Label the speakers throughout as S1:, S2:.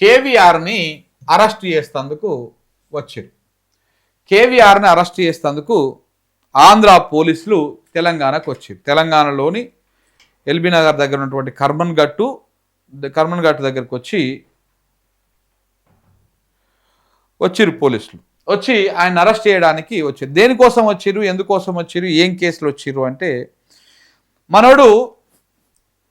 S1: కేవీఆర్ని arrest చేసేందుకు వచ్చారు. కేవీఆర్ని arrest చేసేందుకు ఆంధ్ర పోలీసులు తెలంగాణకు వచ్చారు. తెలంగాణలోని ఎల్బీ నగర్ దగ్గర ఉన్నటువంటి కర్మన్ ఘాట్ దగ్గరకు వచ్చిరు పోలీసులు. వచ్చి ఆయన అరెస్ట్ చేయడానికి వచ్చారు. దేనికోసం వచ్చిరు, ఎందుకోసం వచ్చిరు, ఏం కేసులు వచ్చిరు అంటే, మనోడు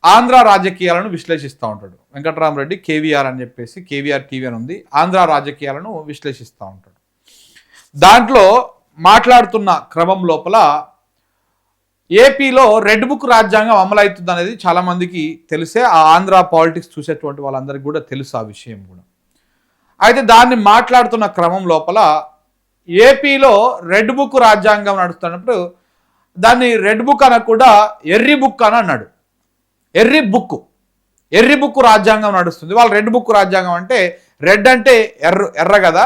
S1: ఆంధ్ర రాజకీయాలను విశ్లేషిస్తూ ఉంటాడు. వెంకటరామరెడ్డి కేవీఆర్ అని చెప్పేసి, కేవీఆర్ టీవీ అని ఉంది, ఆంధ్ర రాజకీయాలను విశ్లేషిస్తూ ఉంటాడు. దాంట్లో మాట్లాడుతున్న క్రమం లోపల ఏపీలో రెడ్ బుక్ రాజ్యాంగం అమలవుతుంది అనేది చాలామందికి తెలిసే, ఆ ఆంధ్ర పాలిటిక్స్ చూసేటువంటి వాళ్ళందరికీ కూడా తెలుసు ఆ విషయం కూడా. అయితే దాన్ని మాట్లాడుతున్న క్రమం లోపల ఏపీలో రెడ్ బుక్ రాజ్యాంగం నడుస్తున్నప్పుడు దాన్ని రెడ్ బుక్ అనకుండా ఎర్రి బుక్ అని అన్నాడు. ఎర్రి బుక్ రాజ్యాంగం నడుస్తుంది. వాళ్ళు రెడ్ బుక్ రాజ్యాంగం అంటే, రెడ్ అంటే ఎర్ర కదా,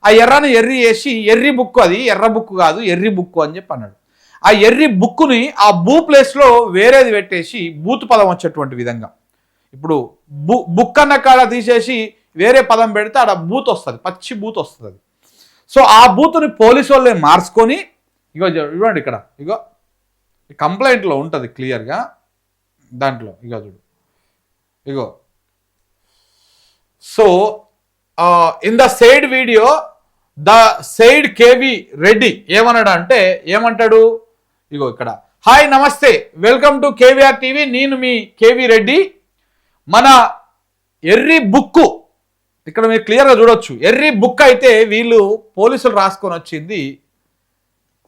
S1: ఆ ఎర్రని ఎర్రి వేసి ఎర్రి బుక్, అది ఎర్ర బుక్ కాదు ఎర్రి బుక్ అని చెప్పి అన్నాడు. ఆ ఎర్రి బుక్కుని ఆ బూ ప్లేస్లో వేరేది పెట్టేసి బూత్ పదం వచ్చేటువంటి విధంగా, ఇప్పుడు బుక్ అన్న కాడ తీసేసి వేరే పదం పెడితే ఆడ బూత్ వస్తుంది, పచ్చి బూత్ వస్తుంది అది. సో ఆ బూత్ని పోలీసు వాళ్ళే మార్చుకొని, ఇగో చూడండి ఇక్కడ, ఇగో కంప్లైంట్లో ఉంటుంది క్లియర్గా, దాంట్లో ఇగో చూడు, ఇగో. So in the side video the side KV Reddy ఏమంటాడు, ఇగో ఇక్కడ, హాయ్ నమస్తే వెల్కమ్ టు కేవీఆర్ టీవీ, నేను మీ కేవీ రెడ్డి. మన ఎర్రి బుక్కు ఇక్కడ మీరు క్లియర్గా చూడొచ్చు, ఎర్రి బుక్ అయితే వీళ్ళు పోలీసులు రాసుకొని వచ్చింది.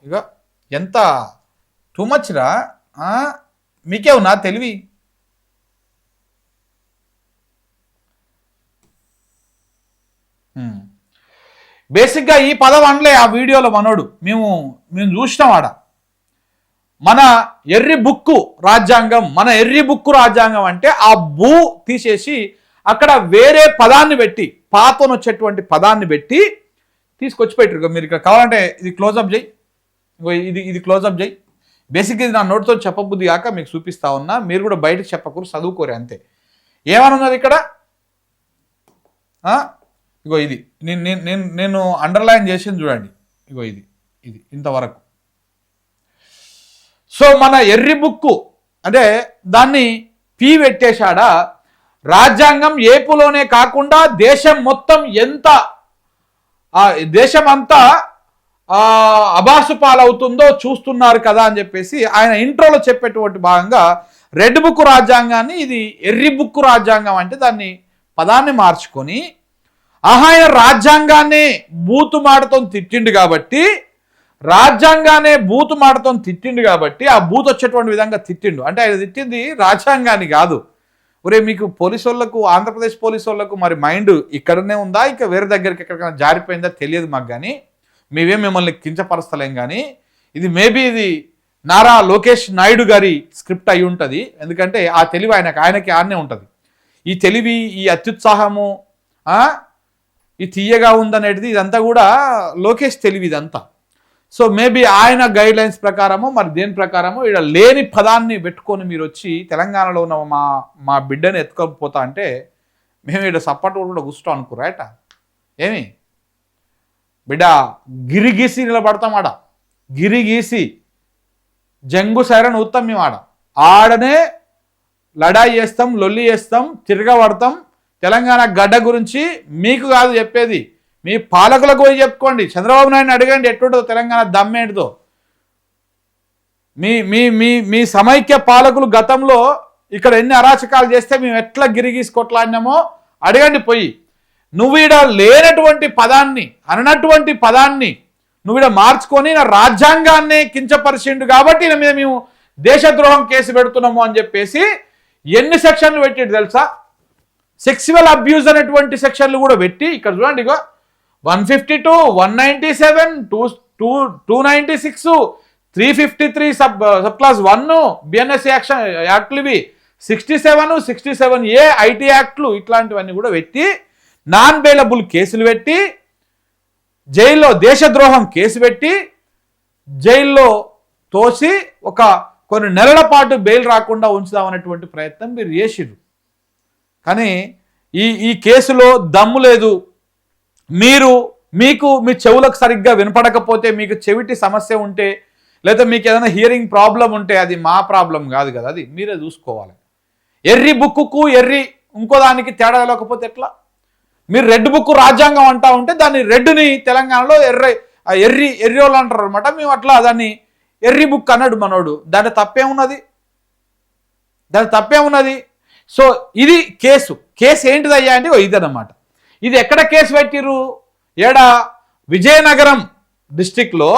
S1: ఇక ఎంత టూ మచ్ రా, మీకే ఉన్నా తెలివి. బేసిక్గా ఈ పదం అనలే ఆ వీడియోలో మనోడు, మేము చూసినాం ఆడ. మన ఎర్రి బుక్కు రాజ్యాంగం, మన ఎర్రి బుక్కు రాజ్యాంగం అంటే ఆ బూ తీసేసి అక్కడ వేరే పదాన్ని పెట్టి, పాతను వచ్చేటువంటి పదాన్ని పెట్టి తీసుకొచ్చి పెట్టారు. మీరు ఇక్కడ కావాలంటే ఇది క్లోజప్ చేయి, ఇది క్లోజప్ చేయి. బేసిక్గా ఇది నా నోటితో చెప్పబుద్ధి కాక మీకు చూపిస్తా ఉన్నా, మీరు కూడా బయటకు చెప్పకూరు, చదువుకోరే అంతే. ఏమనున్నది ఇక్కడ, ఇగో ఇది నేను అండర్లైన్ చేసింది చూడండి, ఇగో ఇది ఇంతవరకు. సో మన ఎర్రి బుక్కు అంటే దాన్ని పీ పెట్టేశాడా, రాజ్యాంగం ఏపీలోనే కాకుండా దేశం మొత్తం దేశమంతా అబాసు పాలవుతుందో చూస్తున్నారు కదా అని చెప్పేసి ఆయన ఇంట్రోలో చెప్పేటువంటి భాగంగా రెడ్ బుక్ రాజ్యాంగాన్ని ఇది ఎర్రి బుక్ రాజ్యాంగం అంటే దాన్ని పదాన్ని మార్చుకొని, ఆయన రాజ్యాంగాన్ని బూతు మాటతో తిట్టిండు కాబట్టి, ఆ బూత్ వచ్చేటువంటి విధంగా తిట్టిండు. అంటే ఆయన తిట్టింది రాజ్యాంగాన్ని కాదు. ఒరే మీకు పోలీసు వాళ్ళకు, ఆంధ్రప్రదేశ్ పోలీసు వాళ్ళకు మరి మైండ్ ఇక్కడనే ఉందా, ఇంకా వేరే దగ్గరికి ఎక్కడికైనా జారిపోయిందా తెలియదు మాకు, కానీ మేమేం మిమ్మల్ని కించపరుస్తలేం. కానీ ఇది మేబీ ఇది నారా లోకేష్ నాయుడు గారి స్క్రిప్ట్ అయి ఉంటుంది. ఎందుకంటే ఆ తెలివి ఆయనకి ఆడనే ఉంటుంది. ఈ తెలివి, ఈ అత్యుత్సాహము, ఈ తీయగా ఉందనేది ఇదంతా కూడా లోకేష్ తెలివి ఇదంతా. సో మేబీ ఆయన గైడ్ లైన్స్ ప్రకారము, మరి దేని ప్రకారము ఇక్కడ లేని పదాన్ని పెట్టుకొని మీరు వచ్చి తెలంగాణలో ఉన్న మా బిడ్డని ఎత్తుకోకపోతా అంటే మేము ఇక్కడ సపోర్ట్ కూడా కూర్చుంటాం అనుకురాట. ఏమి బిడ్డ గిరిగీసి నిలబడతాం ఆడ, గిరిగీసి జంగు సైరన్ ఊతాం మేము ఆడనే లడాయి చేస్తాం, లొల్లి చేస్తాం, తిరగబడతాం. తెలంగాణ గడ్డ గురించి మీకు కాదు చెప్పేది, మీ పాలకులకు పోయి చెప్పుకోండి. చంద్రబాబు నాయుడిని అడగండి ఎట్టుంటుందో తెలంగాణ దమ్మేంటిదో. మీ సమైక్య పాలకులు గతంలో ఇక్కడ ఎన్ని అరాచకాలు చేస్తే మేము ఎట్లా గిరిగీసి కొట్లాడినామో అడగండి పోయి. నువ్వు ఈడ లేనటువంటి పదాన్ని, అననటువంటి పదాన్ని నువ్వు ఈడ మార్చుకొని నా రాజ్యాంగాన్ని కించపరిచిండు కాబట్టి ఈయన మీద మేము దేశద్రోహం కేసు పెడుతున్నాము అని చెప్పేసి ఎన్ని సెక్షన్లు పెట్టిండు తెలుసా? సెక్సువల్ అబ్యూజ్ అనేటువంటి సెక్షన్లు కూడా పెట్టి, ఇక్కడ చూడండి ఇగో 152, 197, 296, 353 సబ్ క్లాస్ 1 బిఎన్ఎస్ యాక్ట్లు, ఇవి 67, 67A ఐటీ యాక్ట్లు, ఇట్లాంటివన్నీ కూడా పెట్టి నాన్ బెయిలబుల్ కేసులు పెట్టి జైల్లో దేశద్రోహం కేసు పెట్టి జైల్లో తోసి కొన్ని నెలల పాటు బెయిల్ రాకుండా ఉంచుదామనేటువంటి ప్రయత్నం మీరు చేసిర్రు. కానీ ఈ కేసులో దమ్ము లేదు, మీకు మీ చెవులకు సరిగ్గా వినపడకపోతే, మీకు చెవిటి సమస్య ఉంటే, లేదా మీకు ఏదైనా హియరింగ్ ప్రాబ్లం ఉంటే అది మా ప్రాబ్లం కాదు కదా, అది మీరే చూసుకోవాలి. ఎర్రి బుక్కు ఎర్రి ఇంకో దానికి తేడా లేకపోతే ఎట్లా? మీరు రెడ్ బుక్ రాజ్యాంగం అంటా ఉంటే దాన్ని రెడ్ని తెలంగాణలో ఎర్రోళ్ళు అంటారు అనమాట. మేము అట్లా దాన్ని ఎర్రి బుక్ అన్నాడు మనోడు. దాని తప్పేమున్నది? సో ఇది కేసు ఏంటిదయ్యా అంటే ఇదన్నమాట. ఇది ఎక్కడ కేసు పెట్టిరు? విజయనగరం డిస్టిక్లో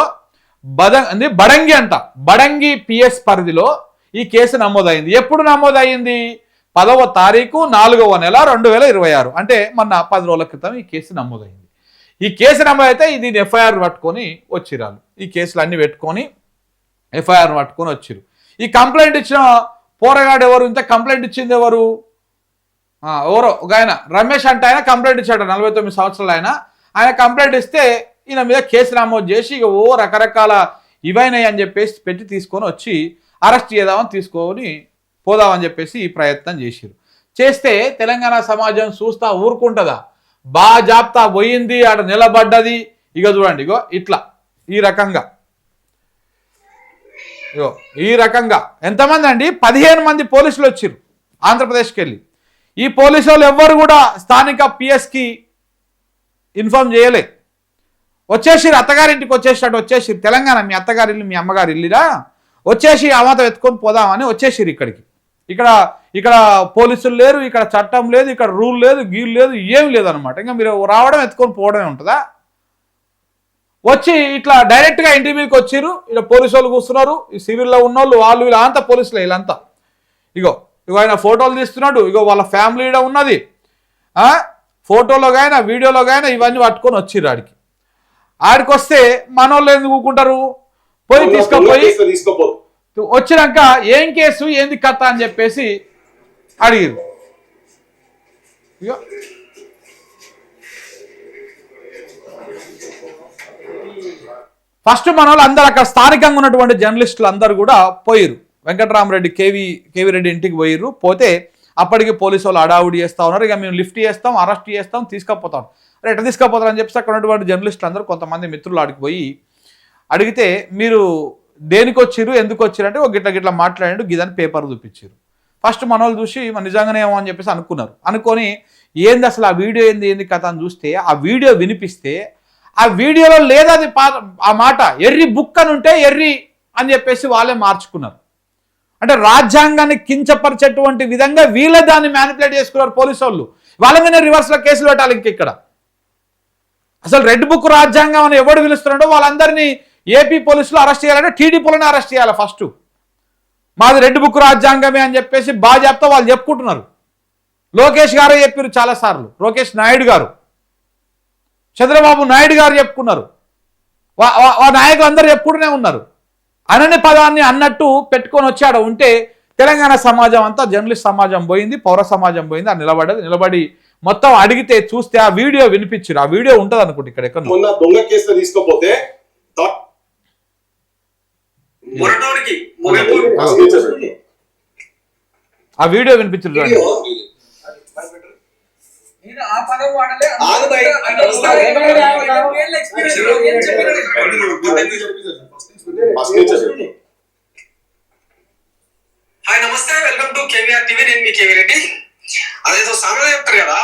S1: బడంగి బడంగి పిఎస్ పరిధిలో ఈ కేసు నమోదైంది. ఎప్పుడు నమోదైంది? 10వ తారీఖు 4వ నెల 2026, అంటే మొన్న 10 రోజుల క్రితం ఈ కేసు నమోదైంది. ఈ కేసు నమోదైతే దీన్ని ఎఫ్ఐఆర్ పట్టుకొని వచ్చిరాలు. ఈ కేసులు అన్ని పెట్టుకొని ఎఫ్ఐఆర్ పట్టుకొని వచ్చిరు. ఈ కంప్లైంట్ ఇచ్చిన పోరగాడు ఎవరు? ఇంత కంప్లైంట్ ఇచ్చింది ఎవరు? ఎవరో ఒక ఆయన రమేష్ అంటే ఆయన కంప్లైంట్ ఇచ్చాడు. 49 సంవత్సరాలు ఆయన కంప్లైంట్ ఇస్తే ఈయన మీద కేసు నమోదు చేసి ఇక రకరకాల ఇవైనాయి అని చెప్పేసి పెట్టి తీసుకొని వచ్చి అరెస్ట్ తీసుకొని పోదామని చెప్పేసి ఈ ప్రయత్నం చేస్తే తెలంగాణ సమాజం చూస్తా ఊరుకుంటుందా? జాప్తా పోయింది, ఆడ నిలబడ్డది. ఇక చూడండి, ఇట్లా ఈ రకంగా ఎంతమంది అండి? 15 మంది పోలీసులు వచ్చిర్రు ఆంధ్రప్రదేశ్కి వెళ్ళి. ఈ పోలీసు వాళ్ళు ఎవ్వరు కూడా స్థానిక పిఎస్కి ఇన్ఫార్మ్ చేయలే. వచ్చేసిరు, అత్తగారింటికి వచ్చేసిరు. తెలంగాణ మీ అత్తగారి ఇల్లు, మీ అమ్మగారి ఇల్లురా, వచ్చేసి అమాత ఎత్తుకొని పోదామని వచ్చేసిరు ఇక్కడికి. ఇక్కడ పోలీసులు లేరు, ఇక్కడ చట్టం లేదు, ఇక్కడ రూల్ లేదు, గీలు లేదు, ఏం లేదనమాట. ఇంకా మీరు రావడం ఎత్తుకొని పోవడమే ఉంటుందా? వచ్చి ఇట్లా డైరెక్ట్గా ఇంటి మీదకి వచ్చిర్రు. ఇలా పోలీసు వాళ్ళు కూర్చున్నారు, ఈ సివిల్లో ఉన్నోళ్ళు, వాళ్ళు వీళ్ళంతా పోలీసులే వీళ్ళంతా. ఇగో ఆయన ఫోటోలు తీస్తున్నాడు. వాళ్ళ ఫ్యామిలీ ఉన్నది. ఫోటోలో గాయన, వీడియోలో గాయన ఇవన్నీ పట్టుకొని వచ్చిర్రు ఆడికి వస్తే మనోళ్ళు ఎందుకు ఊకుంటారు? పోయి తీసుకుపోయి వచ్చినాక ఏం కేసు ఏంది కథ అని చెప్పేసి అడిగారు. ఫస్ట్ మన వాళ్ళు అందరూ అక్కడ స్థానికంగా ఉన్నటువంటి జర్నలిస్టులు అందరూ కూడా పోయిరు. వెంకటరామరెడ్డి కేవీ రెడ్డి ఇంటికి పోయిర్రు. పోతే అప్పటికి పోలీసు వాళ్ళు అడావుడి చేస్తూ ఉన్నారు. ఇక మేము లిఫ్ట్ చేస్తాం, అరెస్ట్ చేస్తాం, తీసుకపోతాం. అరే ఎట్లా తీసుకపోతారు అని చెప్పేసి అక్కడ ఉన్నటువంటి జర్నలిస్టులు అందరూ కొంతమంది మిత్రులు ఆడికి పోయి అడిగితే, మీరు దేనికి వచ్చిర్రు, ఎందుకు వచ్చిర్రు అంటే ఒక గిట్ల మాట్లాడాడు. గిదని పేపర్ చూపించారు. ఫస్ట్ మన వాళ్ళు చూసి నిజంగానే ఏమో అని చెప్పేసి అనుకొని ఏంది అసలు ఆ వీడియో ఏంది కథ అని చూస్తే, ఆ వీడియో వినిపిస్తే ఆ వీడియోలో లేదా అది ఆ మాట ఎర్రి బుక్ అని ఉంటే ఎర్రి అని చెప్పేసి వాళ్ళే మార్చుకున్నారు. అంటే రాజ్యాంగాన్ని కించపరిచేటువంటి విధంగా వీళ్ళే దాన్ని మ్యానిపులేట్ చేసుకున్నారు పోలీసు వాళ్ళు. వాళ్ళ మీద రివర్స్లో కేసులు పెట్టాలి. ఇక్కడ అసలు రెడ్ బుక్ రాజ్యాంగం అని ఎవడు పిలుస్తున్నాడో వాళ్ళందరినీ ఏపీ పోలీసులు అరెస్ట్ చేయాలంటే టీడీపీలోనే అరెస్ట్ చేయాలి. ఫస్ట్ మాది రెడ్ బుక్ రాజ్యాంగమే అని చెప్పేసి బాజాప్తా వాళ్ళు చెప్పుకుంటున్నారు. లోకేష్ గారే చెప్పారు చాలాసార్లు. లోకేష్ నాయుడు గారు, చంద్రబాబు నాయుడు గారు చెప్పుకున్నారు. నాయకులు అందరూ చెప్పుకుంటూనే ఉన్నారు. అనని పదాన్ని అన్నట్టు పెట్టుకొని వచ్చాడు. ఉంటే తెలంగాణ సమాజం అంతా, జర్నలిస్ట్ సమాజం పోయింది, పౌర సమాజం పోయింది. ఆ నిలబడి మొత్తం అడిగితే చూస్తే ఆ వీడియో వినిపించారు. ఆ వీడియో ఉంటుంది అనుకుంటే ఇక్కడ ఎక్కడ
S2: దొంగ కేసులో తీసుకోపోతే
S1: ఆ వీడియో వినిపించారు.
S3: హాయ్ నమస్తే, వెల్కమ్ టు కేవీఆర్ టీవీ. నేను మీ కేవీ రెడ్డి. అదేదో సామెత చెప్తారు కదా,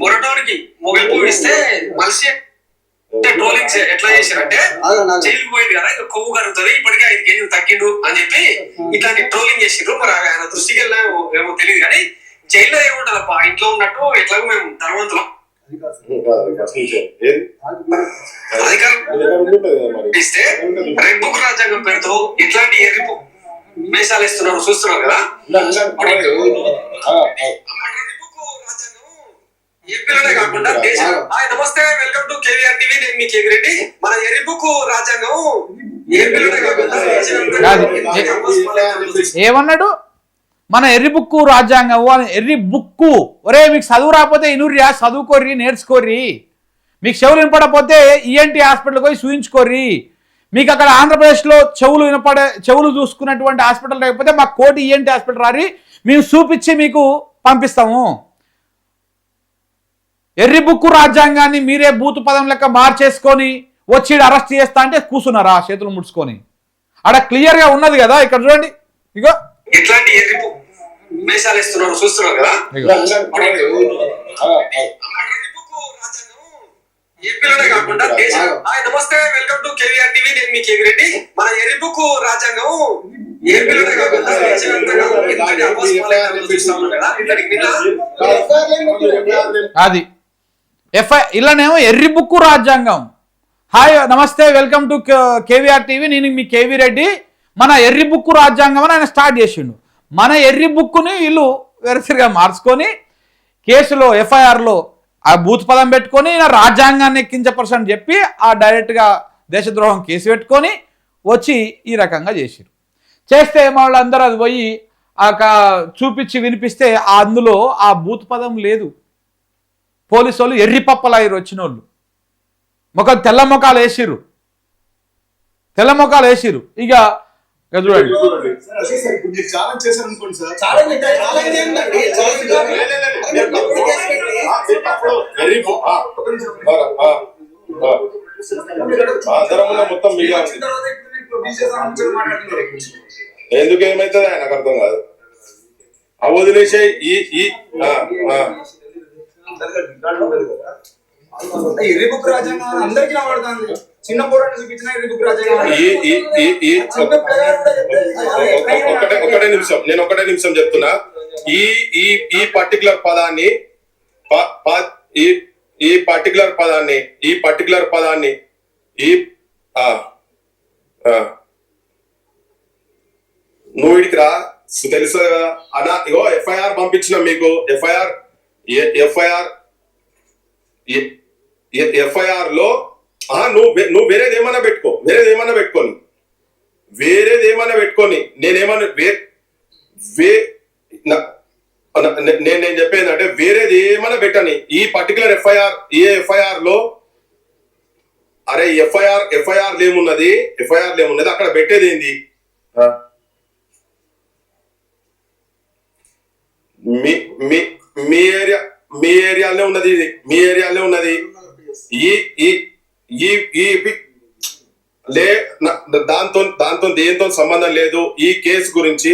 S3: మొరటోనికి మొగలు పూడిస్తే మనిషి ట్రోలింగ్ ఎట్లా చేశారంటే, జైలుకు పోయింది కదా, ఇక కొవ్వు కరుగుతుంది, ఇప్పటికే 5 కేజీలు తగ్గిండు అని చెప్పి ఇట్లాంటి ట్రోలింగ్ చేసిండ్రు. మరి ఆయన దృష్టికి వెళ్ళినా ఏమో తెలియదు కానీ జైల్లో ఏముంటది అప్ప, ఇంట్లో ఉన్నట్టు ఎట్లాగో మేము ధనవంతులం అధికారం ఇస్తే రెడ్ బుక్ రాజ్యాంగం పేరుతో ఇట్లాంటి ఎర్రిపు మేషాలు ఇస్తున్నారు, చూస్తున్నారు కదా. ఏపీలోనే కాకుండా దేశం. నమస్తే, వెల్కమ్ టు కేవీఆర్ టీవీ. నేను మీ కేవీ రెడ్డి. మన ఎర్రి బుక్ రాజ్యాంగం ఏపీలోనే కాకుండా
S1: ఏమన్నాడు? మన ఎర్రి బుక్కు రాజ్యాంగం, ఎర్రి బుక్కు. ఒరే మీకు చదువు రాకపోతే ఇనుర్రియా, చదువుకోర్రి, నేర్చుకోర్రి. మీకు చెవులు వినపడకపోతే ఈఎన్టీ హాస్పిటల్కి పోయి చూయించుకోర్రి. మీకు అక్కడ ఆంధ్రప్రదేశ్లో చెవులు చూసుకున్నటువంటి హాస్పిటల్ లేకపోతే మాకు కోటి ఈఎన్టీ హాస్పిటల్ రారి, మేము చూపించి మీకు పంపిస్తాము. ఎర్రి బుక్కు రాజ్యాంగాన్ని మీరే బూతు పదం లెక్క మార్చేసుకొని వచ్చి అరెస్ట్ చేస్తా అంటే కూర్చున్నారా చేతులు ముడుచుకొని? అక్కడ క్లియర్గా ఉన్నది కదా, ఇక్కడ చూడండి ఇగో
S3: ఇట్లాంటి ఎర్రిపు మేషాలు ఇస్తున్నారు చూస్తున్నారు కదా. ఏపీలోనే కాకుండా దేశం. నమస్తే, వెల్కమ్ టు కేవీఆర్ టీవీ. నేను మీ కేవీ రెడ్డి. మన ఎర్రిబుక్ రాజ్యాంగం ఏపీలోనే కాకుండా దేశవ్యాప్తంగా చూస్తాము కదా.
S1: అది ఇలానేమో ఎర్రి బుక్కు రాజ్యాంగం. హాయ్ నమస్తే, వెల్కమ్ టు కేవీఆర్ టీవీ. నేను మీ కేవీ రెడ్డి. మన ఎర్రి బుక్కు రాజ్యాంగం అని ఆయన స్టార్ట్ చేసిండు. మన ఎర్రి బుక్కుని వీళ్ళు వెరసిరిగా మార్చుకొని కేసులో ఎఫ్ఐఆర్లో ఆ బూత్ పదం పెట్టుకొని రాజ్యాంగాన్ని ఎక్కించపరచని చెప్పి ఆ డైరెక్ట్గా దేశద్రోహం కేసు పెట్టుకొని వచ్చి ఈ రకంగా చేసిరు. చేస్తే వాళ్ళందరూ అది పోయి చూపించి వినిపిస్తే అందులో ఆ బూత్ పదం లేదు. పోలీసు వాళ్ళు ఎర్రి పప్పలాయిరు వచ్చిన వాళ్ళు తెల్ల మొఖాలు వేసిర్రు. ఇక చూడండి
S2: మొత్తం మీడియా ఎందుకు ఏమైతుంది నాకు అర్థం కాదు. వదిలేసే
S4: ఎర్రి బుక్ రాజ్యాంగం అందరికీ వాడుతుంది. చిన్న పోరాటం చూపించిన ఎర్రి బుక్ రాజ్యాంగం.
S2: ఒకటే నిమిషం చెప్తున్నా. ఈ పర్టికులర్ పదాన్ని నువ్వు వీడికి రా, తెలుసు కదా అన్నా. ఇగో ఎఫ్ఐఆర్ పంపించిన మీకు. ఎఫ్ఐఆర్ లో నువ్వు వేరేదేమన్నా పెట్టుకొని నేనేమన్నా నేను చెప్పేది అంటే వేరేది ఏమన్నా పెట్టని. ఈ పర్టికులర్ ఎఫ్ఐఆర్ లో అరే ఎఫ్ఐఆర్ ఏమున్నది అక్కడ పెట్టేది ఏంది? మీ ఏరియాలోనే ఉన్నది. ఇది మీ ఏరియాలోనే ఉన్నది. దాంతో దేంతో సంబంధం లేదు. ఈ కేసు గురించి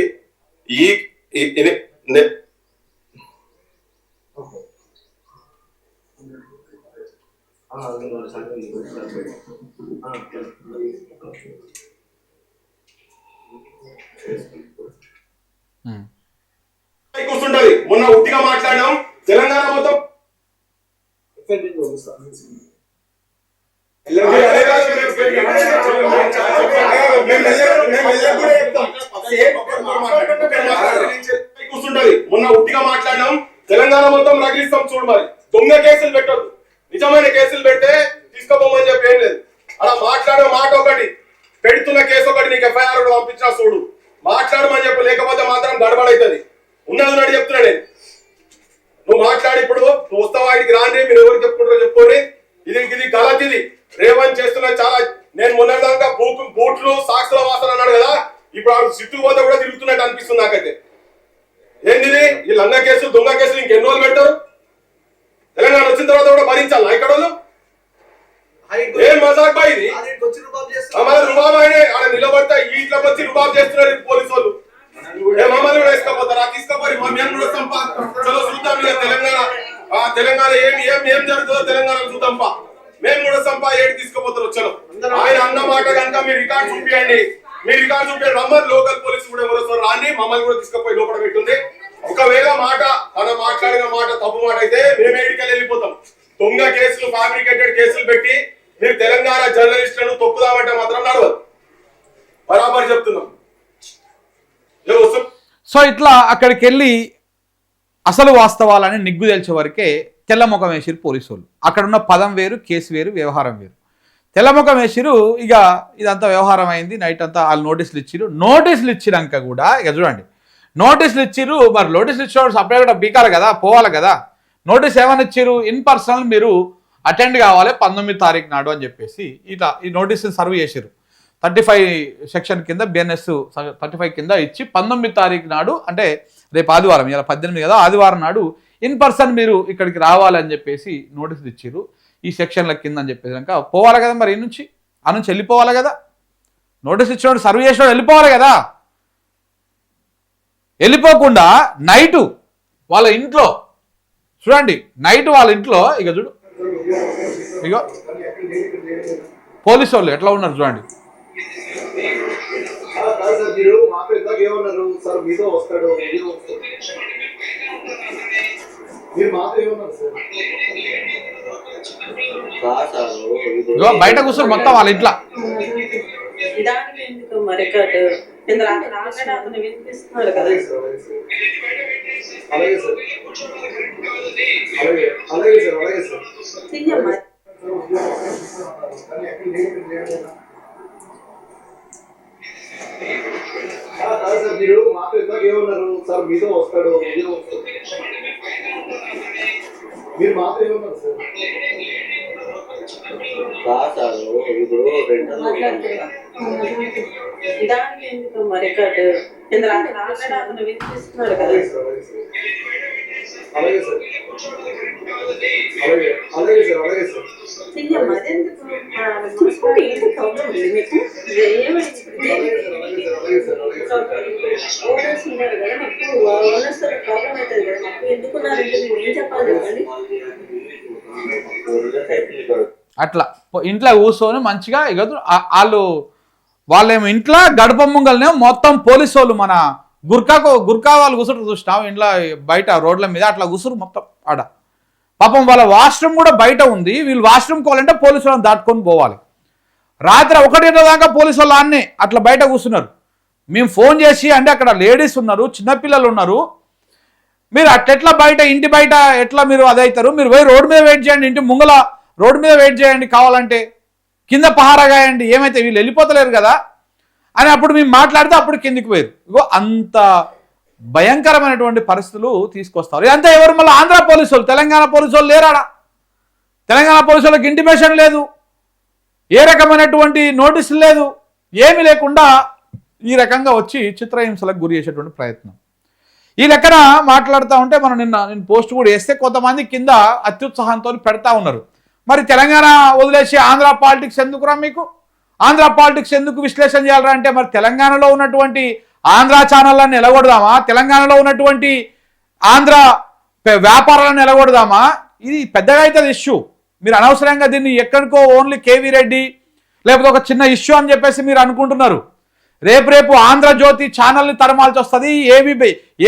S2: కూర్చుంటది. మొన్న ఉట్టిగా మాట్లాడినాం. తెలంగాణ మొత్తం కూర్చుంటది. మొన్న ఉట్టిగా మాట్లాడినాం. తెలంగాణ మొత్తం రగిలిస్తాం. చూడు మరి దొంగ కేసులు పెట్టదు. నిజమైన కేసులు పెడితే తీసుకోపోమని చెప్పి ఏం లేదు. అలా మాట్లాడే మాట ఒకటి, పెడుతున్న కేసు ఒకటి. నీకు ఎఫ్ఐఆర్ పంపించినా చూడు, మాట్లాడమని చెప్పు. లేకపోతే మాత్రం గడబడైతుంది. ఉన్నది చెప్తున్నా నేను. నువ్వు మాట్లాడి ఇప్పుడు నువ్వు వస్తావా వాడికి రాని. మీరు ఎవరు చెప్పుకుంటారో చెప్పుకోండి. ఇది గలత్. ఇది రేవంత్ చేస్తున్న చాలా. నేను మొన్నదాకా బూట్లు సాక్షుల వాసన అన్నాడు కదా. ఇప్పుడు ఆడు సిట్టు పోతే కూడా తిరుగుతున్నట్టు అనిపిస్తుంది నాకైతే. ఏంది ఈ లంగ కేసులు దొంగ కేసులు ఇంకెన్ని రోజులు పెట్టారు? తెలంగాణ వచ్చిన తర్వాత కూడా భరించాలి ఇక్కడ వాళ్ళు. ఏం మజాక్ బా ఇది? రుబాబ్ అయినా ఆడ నిలబడతా ఇంట్లోకి వచ్చి రుబాబ్ చేస్తున్నారు పోలీసు వాళ్ళు. మమ్మల్ని కూడా వేసుకోపోతారా? తీసుకోపోయి మేము కూడా వస్తాంపా. చలో చూద్దాం ఇక తెలంగాణ ఏం జరుగుతుందో తెలంగాణలో చూద్దాంపా. మేము కూడా వస్తాంపా. ఏడు తీసుకోపోతారు. చలో ఆయన అన్న మాట కనుక మీరు రికార్డు చూపించండి. రమ్మని లోకల్ పోలీసు కూడా ఎవరు వస్తారు రాని. మమ్మల్ని కూడా తీసుకుపోయి లోపల పెట్టుంది. ఒకవేళ తన మాట్లాడిన మాట తప్పు మాట అయితే మేము ఏడికెళ్ళి వెళ్ళిపోతాం. దొంగ కేసులు ఫ్యాబ్రికేటెడ్ కేసులు పెట్టి మీరు తెలంగాణ జర్నలిస్టులను తొక్కుదామంటే మాత్రం నడవదు. బరాబర్ చెప్తున్నాం.
S1: సో ఇట్లా అక్కడికి వెళ్ళి అసలు వాస్తవాలని నిగ్గు తెలిసే వరకే తెల్లముఖం వేసిరు పోలీసు వాళ్ళు. అక్కడ ఉన్న పదం వేరు, కేసు వేరు, వ్యవహారం వేరు. తెల్లముఖం వేసిరు. ఇక ఇదంతా వ్యవహారం అయింది. నైట్ అంతా వాళ్ళు నోటీసులు ఇచ్చిరు. నోటీసులు ఇచ్చినాక కూడా ఇక చూడండి, నోటీసులు ఇచ్చిరు. మరి నోటీసులు ఇచ్చినప్పుడు సపరేట్గా బీకాలి కదా, పోవాలి కదా. నోటీస్ ఏమని ఇచ్చిరు? ఇన్ పర్సనల్ మీరు అటెండ్ కావాలి 19 తారీఖు నాడు అని చెప్పేసి ఇట్లా ఈ నోటీసులు సర్వ్ చేసిరు. 35 సెక్షన్ కింద బిఎన్ఎస్ 35 కింద ఇచ్చి 19 తారీఖు నాడు, అంటే రేపు ఆదివారం, ఇలా 18 కదా, ఆదివారం నాడు ఇన్ పర్సన్ మీరు ఇక్కడికి రావాలని చెప్పేసి నోటీసులు ఇచ్చారు ఈ సెక్షన్ల కింద అని చెప్పేసి కనుక పోవాలి కదా మరి ఈ నుంచి ఆ నుంచి వెళ్ళిపోవాలి కదా నోటీస్ ఇచ్చినోడు సర్వ్ చేసినోడు వెళ్ళిపోవాలి కదా వెళ్ళిపోకుండా నైటు వాళ్ళ ఇంట్లో చూడండి నైట్ వాళ్ళ ఇంట్లో ఇక చూడు ఇగో పోలీసు వాళ్ళు ఎట్లా ఉన్నారు చూడండి
S2: మీరు మాకు ఇందాక ఏమన్నారు సార్ మీతో వస్తాడు మీరు మాతో ఏమన్నారు
S1: సార్ బయట కూర్చొని మొత్తం వాళ్ళ ఇంట్లో
S2: అలాగే సార్ అలాగే సార్ అలాగే సార్ సార్ మీరు మాతో ఇందాక ఏమన్నారు సార్ మీతో వస్తాడు మీరు మాతో ఏమన్నారు సార్ అలాగే సార్ అలాగే సార్ అలాగే సార్
S1: అట్లా ఇంట్లో కూర్చొని మంచిగా ఇక వాళ్ళేమో ఇంట్లో గడప ముంగల్నే మొత్తం పోలీసు వాళ్ళు మన గుర్కా వాళ్ళు కూర్చుంటారు చూసినావు ఇంట్లో బయట రోడ్ల మీద అట్లా కూర్చురు మొత్తం ఆడ పాపం వాళ్ళ వాష్రూమ్ కూడా బయట ఉంది వీళ్ళు వాష్రూమ్ కోవాలంటే పోలీసు వాళ్ళని దాటుకొని పోవాలి రాత్రి 1 గంటల దాకా పోలీసు వాళ్ళు ఆన్నే అట్లా బయట కూర్చున్నారు మేము ఫోన్ చేసి అంటే అక్కడ లేడీస్ ఉన్నారు చిన్నపిల్లలు ఉన్నారు మీరు అట్లెట్లా బయట ఇంటి బయట ఎట్లా మీరు అదవుతారు మీరు పోయి రోడ్డు మీద వెయిట్ చేయండి ఇంటి ముంగల రోడ్డు మీద వెయిట్ చేయండి కావాలంటే కింద పహారా గాయండి ఏమైతే వీళ్ళు వెళ్ళిపోతలేరు కదా అని అప్పుడు మేము మాట్లాడితే అప్పుడు కిందికి పోయారు ఇగో అంత భయంకరమైనటువంటి పరిస్థితులు తీసుకొస్తారు ఇదంతా ఎవరు మళ్ళీ ఆంధ్ర పోలీసు వాళ్ళు తెలంగాణ పోలీసు వాళ్ళు లేరాడా తెలంగాణ పోలీసు వాళ్ళకి ఇంటిమేషన్ లేదు ఏ రకమైనటువంటి నోటీసులు లేదు ఏమీ లేకుండా ఈ రకంగా వచ్చి చిత్రహింసలకు గురి చేసేటువంటి ప్రయత్నం ఈ లెక్కన మాట్లాడుతూ ఉంటే మనం నేను పోస్ట్ కూడా వేస్తే కొంతమంది కింద అత్యుత్సాహంతో పెడతా ఉన్నారు మరి తెలంగాణ వదిలేసి ఆంధ్ర పాలిటిక్స్ ఎందుకురా మీకు ఆంధ్ర పాలిటిక్స్ ఎందుకు విశ్లేషణ చేయాలరా అంటే మరి తెలంగాణలో ఉన్నటువంటి ఆంధ్ర ఛానళ్ళని ఎలగొడదామా తెలంగాణలో ఉన్నటువంటి ఆంధ్ర వ్యాపారాలను ఎలగొడదామా ఇది పెద్దగా అవుతుంది ఇష్యూ మీరు అనవసరంగా దీన్ని ఎక్కడికో ఓన్లీ కేవీ రెడ్డి లేకపోతే ఒక చిన్న ఇష్యూ అని చెప్పేసి మీరు అనుకుంటున్నారు రేపు ఆంధ్రజ్యోతి ఛానల్ని తరమాల్సి వస్తుంది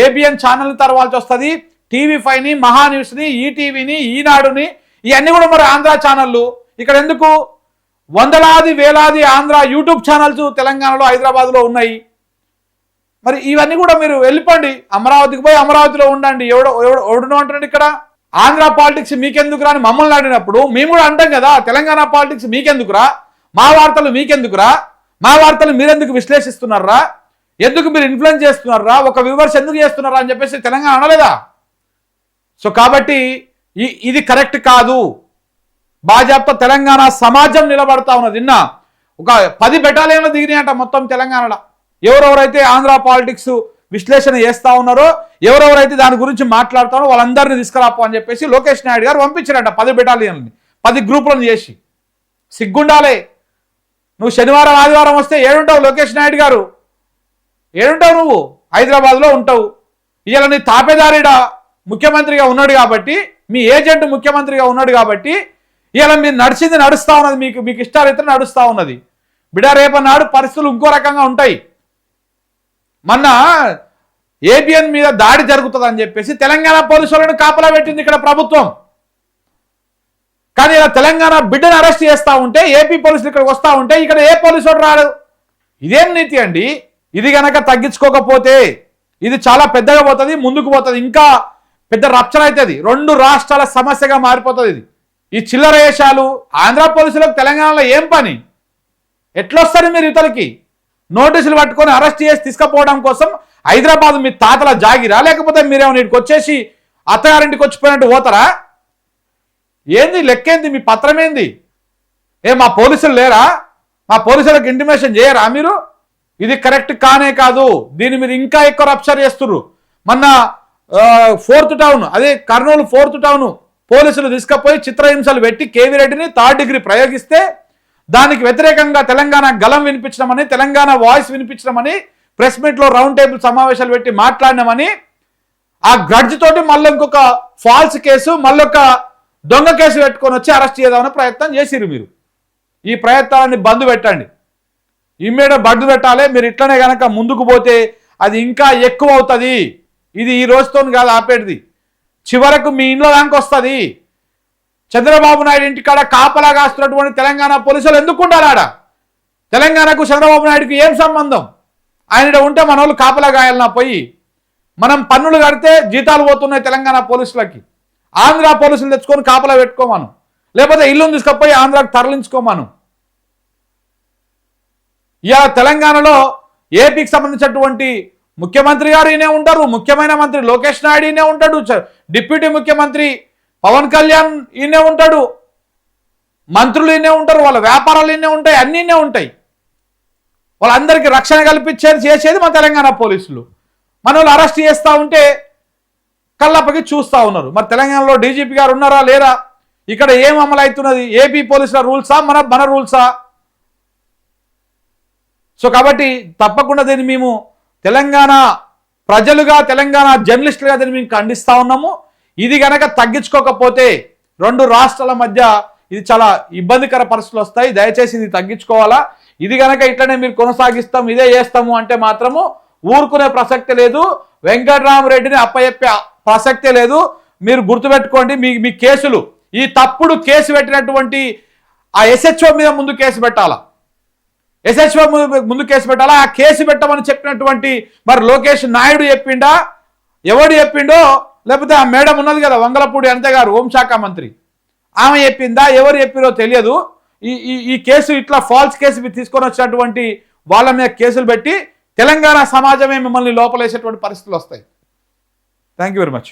S1: ఏబిఎన్ ఛానల్ని తరమాల్సి వస్తుంది టీవీ5ని మహాన్యూస్ని ఈటీవీని ఈనాడుని ఇవన్నీ కూడా మరి ఆంధ్ర ఛానళ్ళు ఇక్కడ ఎందుకు వందలాది వేలాది ఆంధ్ర యూట్యూబ్ ఛానల్స్ తెలంగాణలో హైదరాబాద్లో ఉన్నాయి మరి ఇవన్నీ కూడా మీరు వెళ్ళిపోండి అమరావతికి పోయి అమరావతిలో ఉండండి ఎవడునో అంటున్నాడు ఇక్కడ ఆంధ్ర పాలిటిక్స్ మీకెందుకురా అని మమ్మల్ని అడిగినప్పుడు మేము కూడా అంటాం కదా తెలంగాణ పాలిటిక్స్ మీకెందుకురా మా వార్తలు మీకెందుకురా మా వార్తలు మీరెందుకు విశ్లేషిస్తున్నారా ఎందుకు మీరు ఇన్ఫ్లుయెన్స్ చేస్తున్నారా ఒక వ్యూవర్స్ ఎందుకు చేస్తున్నారా అని చెప్పేసి తెలంగాణ అనలేదా సో కాబట్టి ఇది కరెక్ట్ కాదు భాజపా తెలంగాణ సమాజం నిలబడతా ఉన్నది నిన్న ఒక 10 బెటాలియన్లు దిగినాయట మొత్తం తెలంగాణలో ఎవరెవరైతే ఆంధ్ర పాలిటిక్స్ విశ్లేషణ చేస్తా ఉన్నారో ఎవరెవరైతే దాని గురించి మాట్లాడుతారో వాళ్ళందరినీ తీసుకురాపో అని చెప్పేసి లోకేష్ నాయుడు గారు పంపించారంట 10 బెటాలియన్లని 10 గ్రూపులను చేసి సిగ్గుండాలే నువ్వు శనివారం ఆదివారం వస్తే ఏడుంటావు లోకేష్ నాయుడు గారు ఏడుంటావు నువ్వు హైదరాబాద్లో ఉంటావు ఇవాళ నీ తాపేదారిడ ముఖ్యమంత్రిగా ఉన్నాడు కాబట్టి మీ ఏజెంట్ ముఖ్యమంత్రిగా ఉన్నాడు కాబట్టి ఇలా మీరు నడిచింది నడుస్తూ ఉన్నది మీకు ఇష్టారీత నడుస్తూ ఉన్నది బిడా రేపన్నాడు పరిస్థితులు ఇంకో రకంగా ఉంటాయి మొన్న ఏబిఎన్ మీద దాడి జరుగుతుంది అని చెప్పేసి తెలంగాణ పోలీసులను కాపలా పెట్టింది ఇక్కడ ప్రభుత్వం కానీ ఇలా తెలంగాణ బిడ్డను అరెస్ట్ చేస్తూ ఉంటే ఏపీ పోలీసులు ఇక్కడికి వస్తూ ఉంటే ఇక్కడ ఏ పోలీసు రాడు ఇదేం నీతి అండి ఇది గనక తగ్గించుకోకపోతే ఇది చాలా పెద్దగా పోతుంది ముందుకు పోతుంది ఇంకా పెద్ద రప్చర్ అవుతుంది 2 రాష్ట్రాల సమస్యగా మారిపోతుంది ఇది ఈ చిల్లర వేషాలు ఆంధ్ర పోలీసులకు తెలంగాణలో ఏం పని ఎట్లొస్తారు మీరు ఇతరులకి నోటీసులు పట్టుకొని అరెస్ట్ చేసి తీసుకుపోవడం కోసం హైదరాబాద్ మీ తాతల జాగిరా లేకపోతే మీరేమో నీటికి వచ్చేసి అత్తగారింటికి వచ్చిపోయినట్టు పోతారా ఏంది లెక్కేంది మీ పత్రం ఏంది మా పోలీసులు లేరా మా పోలీసులకు ఇంటిమేషన్ చేయరా మీరు ఇది కరెక్ట్ కానే కాదు దీన్ని మీరు ఇంకా ఎక్కువ రప్చర్ చేస్తున్నారు మొన్న 4th టౌన్, అదే కర్నూలు 4th టౌన్ పోలీసులు తీసుకుపోయి చిత్రహింసలు పెట్టి కేవీ రెడ్డిని 3rd డిగ్రీ ప్రయోగిస్తే దానికి వ్యతిరేకంగా తెలంగాణ గలం వినిపించడమని, తెలంగాణ వాయిస్ వినిపించడమని, ప్రెస్ మీట్లో రౌండ్ టేబుల్ సమావేశాలు పెట్టి మాట్లాడినామని ఆ గ్రడ్జ్ తోటి మళ్ళీ ఇంకొక ఫాల్స్ కేసు, మళ్ళొక దొంగ కేసు పెట్టుకొని వచ్చి అరెస్ట్ చేద్దామని ప్రయత్నం చేసిరు. మీరు ఈ ప్రయత్నాన్ని బంద్ పెట్టండి, ఇమ్మీడియట్ బంద్ పెట్టాలి. మీరు ఇట్లనే కనుక ముందుకు పోతే అది ఇంకా ఎక్కువ అవుతుంది. ఇది ఈ రోజుతో కాదు ఆపేటిది, చివరకు మీ ఇంట్లో దానికి వస్తుంది. చంద్రబాబు నాయుడు ఇంటికాడ కాపలా కాస్తున్నటువంటి తెలంగాణ పోలీసులు ఎందుకు ఉండాలి ఆడ? తెలంగాణకు చంద్రబాబు నాయుడుకి ఏం సంబంధం? ఆయన ఉంటే మన వాళ్ళు కాపలా కాయాలన్నా పోయి? మనం పన్నులు కడితే జీతాలు పోతున్నాయి తెలంగాణ పోలీసులకి. ఆంధ్ర పోలీసులు తెచ్చుకొని కాపలా పెట్టుకోమను, లేకపోతే ఇల్లును తీసుకపోయి ఆంధ్రాకు తరలించుకోమను. ఇవాళ తెలంగాణలో ఏపీకి సంబంధించినటువంటి ముఖ్యమంత్రి గారు ఈయనే ఉంటారు, ముఖ్యమైన మంత్రి లోకేష్ నాయుడు ఈయనే ఉంటాడు, డిప్యూటీ ముఖ్యమంత్రి పవన్ కళ్యాణ్ ఈయనే ఉంటాడు, మంత్రులు ఈయనే ఉంటారు, వాళ్ళ వ్యాపారాలు ఈయనే ఉంటాయి, అన్నీ ఈయనే ఉంటాయి. వాళ్ళందరికీ రక్షణ కల్పించేది చేసేది మన తెలంగాణ పోలీసులు. మన వాళ్ళు అరెస్ట్ చేస్తూ ఉంటే కళ్ళప్పకి చూస్తూ ఉన్నారు. మరి తెలంగాణలో డీజీపీ గారు ఉన్నారా లేరా? ఇక్కడ ఏం అమలు అవుతున్నది? ఏపీ పోలీసుల రూల్సా మన రూల్సా? సో కాబట్టి తప్పకుండా దీన్ని మేము తెలంగాణ ప్రజలుగా, తెలంగాణ జర్నలిస్టులుగా దీన్ని మేము ఖండిస్తూ ఉన్నాము. ఇది కనుక తగ్గించుకోకపోతే 2 రాష్ట్రాల మధ్య ఇది చాలా ఇబ్బందికర పరిస్థితులు వస్తాయి. దయచేసి ఇది తగ్గించుకోవాలా. ఇది కనుక ఇట్లనే మీరు కొనసాగిస్తాం, ఇదే చేస్తాము అంటే మాత్రము ఊరుకునే ప్రసక్తి లేదు. వెంకటరామరెడ్డిని అప్పచెప్పే ప్రసక్తే లేదు. మీరు గుర్తుపెట్టుకోండి, మీ కేసులు, ఈ తప్పుడు కేసు పెట్టినటువంటి ఆ SHO మీద ముందు కేసు పెట్టాలా, SHO ముందు కేసు పెట్టాలా. ఆ కేసు పెట్టమని చెప్పినటువంటి మరి లోకేష్ నాయుడు చెప్పిండా, ఎవడు చెప్పిండో, లేకపోతే ఆ మేడం ఉన్నది కదా వంగలపూడి అనిత గారు హోంశాఖ మంత్రి, ఆమె చెప్పిందా, ఎవరు చెప్పిరో తెలియదు. ఈ కేసు ఇట్లా ఫాల్స్ కేసు తీసుకొని వచ్చినటువంటి వాళ్ళ మీద కేసులు పెట్టి తెలంగాణ సమాజమే మిమ్మల్ని లోపలేసేటువంటి పరిస్థితులు వస్తాయి. Thank you very much.